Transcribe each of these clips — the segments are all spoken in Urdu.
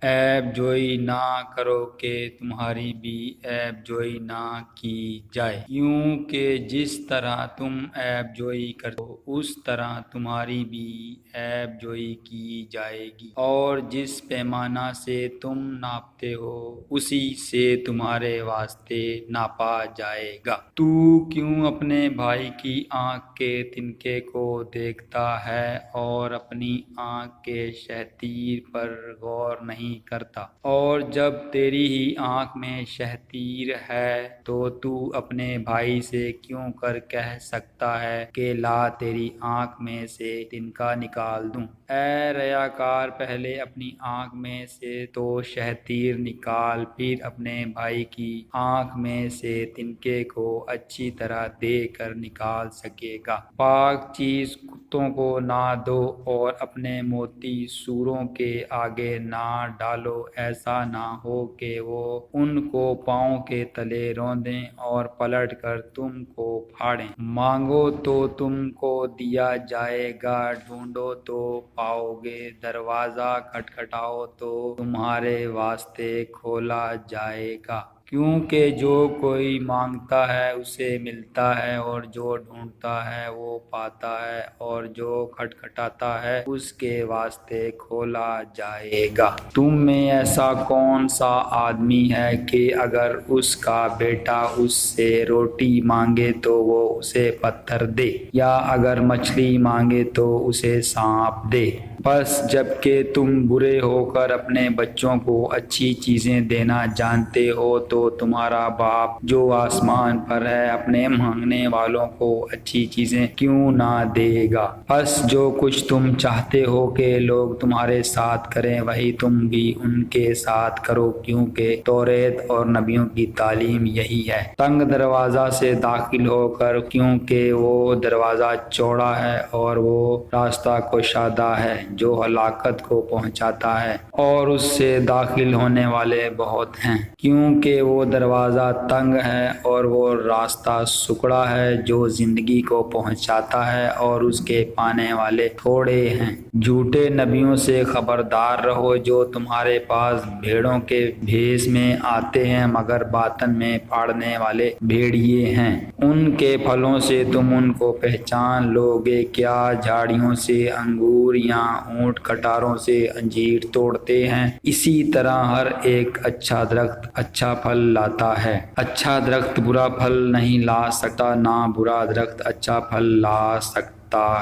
عیب جوئی نہ کرو کہ تمہاری بھی عیب جوئی نہ کی جائے، یوں کہ جس طرح تم عیب جوئی کرتے ہو اس طرح تمہاری بھی عیب جوئی کی جائے گی، اور جس پیمانہ سے تم ناپتے ہو اسی سے تمہارے واسطے ناپا جائے گا۔ تو کیوں اپنے بھائی کی آنکھ کے تنکے کو دیکھتا ہے اور اپنی آنکھ کے شہتیر پر غور نہیں کرتا؟ اور جب تیری ہی آنکھ میں شہتیر ہے تو تو اپنے بھائی سے کیوں کر کہہ سکتا ہے کہ لا تیری آنکھ میں سے تنکا نکال دوں؟ اے ریاکار، پہلے اپنی آنکھ میں سے تو شہتیر نکال، پھر اپنے بھائی کی آنکھ میں سے تنکے کو اچھی طرح دیکھ کر نکال سکے گا۔ پاک چیز کتوں کو نہ دو اور اپنے موتی سوروں کے آگے نہ ڈالو، ایسا نہ ہو کہ وہ ان کو پاؤں کے تلے روندیں اور پلٹ کر تم کو پھاڑیں۔ مانگو تو تم کو دیا جائے گا، ڈھونڈو تو پاؤ گے، دروازہ کھٹکھٹاؤ تو تمہارے واسطے کھولا جائے گا۔ کیونکہ جو کوئی مانگتا ہے اسے ملتا ہے، اور جو ڈھونڈتا ہے وہ پاتا ہے، اور جو کھٹکھٹاتا ہے اس کے واسطے کھولا جائے گا۔ تم میں ایسا کون سا آدمی ہے کہ اگر اس کا بیٹا اس سے روٹی مانگے تو وہ اسے پتھر دے، یا اگر مچھلی مانگے تو اسے سانپ دے؟ پس جبکہ تم برے ہو کر اپنے بچوں کو اچھی چیزیں دینا جانتے ہو تو تمہارا باپ جو آسمان پر ہے اپنے مانگنے والوں کو اچھی چیزیں کیوں نہ دے گا؟ پس جو کچھ تم چاہتے ہو کہ لوگ تمہارے ساتھ کریں وہی تم بھی ان کے ساتھ کرو، کیونکہ توریت اور نبیوں کی تعلیم یہی ہے۔ تنگ دروازہ سے داخل ہو کر، کیونکہ وہ دروازہ چوڑا ہے اور وہ راستہ کشادہ ہے جو ہلاکت کو پہنچاتا ہے، اور اس سے داخل ہونے والے بہت ہیں۔ کیونکہ وہ دروازہ تنگ ہے اور وہ راستہ سکڑا ہے جو زندگی کو پہنچاتا ہے، اور اس کے پانے والے تھوڑے ہیں۔ جھوٹے نبیوں سے خبردار رہو جو تمہارے پاس بھیڑوں کے بھیس میں آتے ہیں مگر باطن میں پھاڑنے والے بھیڑیے ہیں۔ ان کے پھلوں سے تم ان کو پہچان لو گے۔ کیا جھاڑیوں سے انگور یا اونٹ کٹاروں سے انجیر توڑتے ہیں؟ اسی طرح ہر ایک اچھا درخت اچھا پھل لاتا ہے۔ اچھا درخت برا پھل نہیں لا سکتا، نہ برا درخت اچھا پھل لا سکتا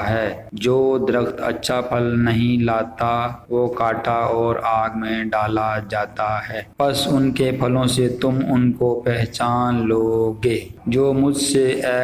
ہے۔ جو درخت اچھا پھل نہیں لاتا وہ کاٹا اور آگ میں ڈالا جاتا ہے۔ پس ان کے پھلوں سے تم ان کو پہچان لو گے۔ جو مجھ سے اے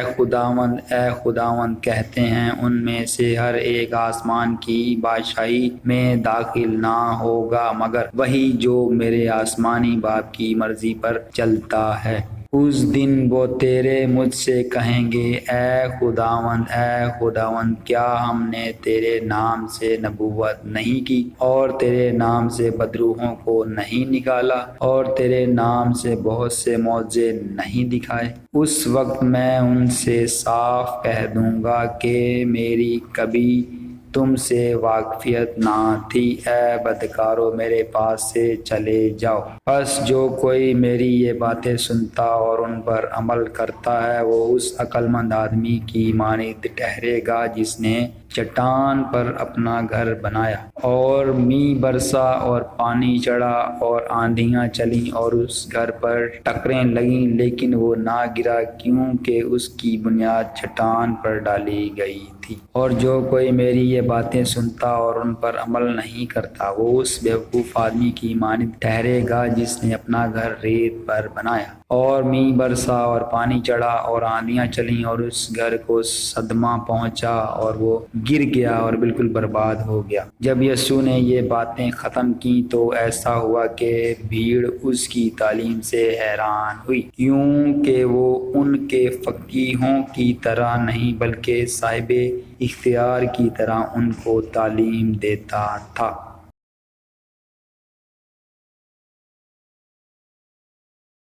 خداوند کہتے ہیں ان میں سے ہر ایک آسمان کی بادشاہی میں داخل نہ ہوگا مگر وہی جو میرے آسمانی باپ کی مرضی پر چلتا ہے۔ اس دن وہ تیرے مجھ سے کہیں گے، اے خداوند، کیا ہم نے تیرے نام سے نبوت نہیں کی، اور تیرے نام سے بدروحوں کو نہیں نکالا، اور تیرے نام سے بہت سے معجزے نہیں دکھائے؟ اس وقت میں ان سے صاف کہہ دوں گا کہ میری کبھی تم سے واقفیت نہ تھی، اے بدکارو میرے پاس سے چلے جاؤ۔ پس جو کوئی میری یہ باتیں سنتا اور ان پر عمل کرتا ہے وہ اس عقل مند آدمی کی مانند ٹھہرے گا جس نے چٹان پر اپنا گھر بنایا، اور مینہ برسا اور پانی چڑھا اور آندھیاں چلیں اور اس گھر پر ٹکریں لگیں، لیکن وہ نہ گرا کیونکہ اس کی بنیاد چٹان پر ڈالی گئی تھی۔ اور جو کوئی میری یہ باتیں سنتا اور ان پر عمل نہیں کرتا وہ اس بیوقوف آدمی کی مانند ٹھہرے گا جس نے اپنا گھر ریت پر بنایا، اور مینہ برسا اور پانی چڑھا اور آندھیاں چلیں اور اس گھر کو صدمہ پہنچا اور وہ گر گیا اور بالکل برباد ہو گیا۔ جب یسوع نے یہ باتیں ختم کی تو ایسا ہوا کہ بھیڑ اس کی تعلیم سے حیران ہوئی، کیونکہ وہ ان کے فقیہوں کی طرح نہیں بلکہ صاحب اختیار کی طرح ان کو تعلیم دیتا تھا۔